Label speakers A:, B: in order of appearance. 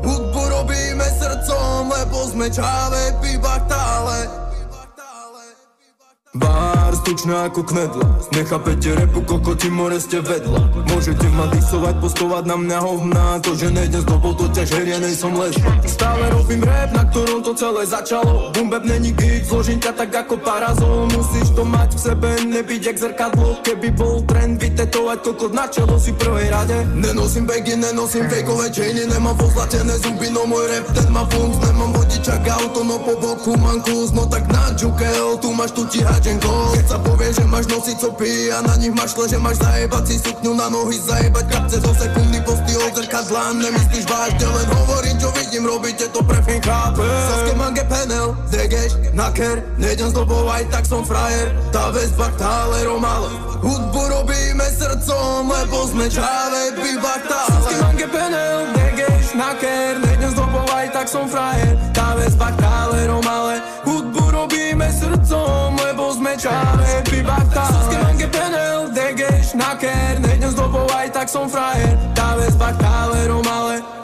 A: Hudbu robíme srdcom, lebo sme čáve, piva tále. Bar stučná ako knedla. Nechápete repu, kokoti, more ste vedla. Môžete ma disovať, postovať na mňa hovná. To, že nejdem s dobou, to ťaž herie, nejsom lesba. Stále robím rap, na ktorom to celé začalo. Bumbeb není git, zložím ťa tak ako parazol. Musíš to mať v sebe, nebyť jak zrkadlo. Keby bol trend, vytetovať kokot na čelo si v prvej rade. Nenosím bagy, nenosím fejkové chainy. Nemám pozlatené zuby, no môj rap ten má funks. Nemám vodičak auto, no po boku mám kus. No tak na džukel, tu máš tu tíhať. Keď sa povie, že máš nosiť copy a na nich máš šle, že máš zajebať si sukňu na nohy, zajebať kapce do sekundy, posty od zrkadla. Nemyslíš vážne, len hovorím, čo vidím, robíte to pre fin, chápeš? Saske mange penel, dregeš, naker, nejdem s dobou, aj tak som frajer. Tá väzba tále romále, hudbu robíme srdcom, lebo sme čáve, piva tále. Saske mange penel, dregeš, naker, nejdem s dobou, aj tak som frajer. Tá väzba tále romále, hudbu robíme srdcom, lebo sme čáve, piva tále. Saske mange penel, dregeš, naker, nejdem s dobou, aj tak som frajer. Tá väzba tále romále.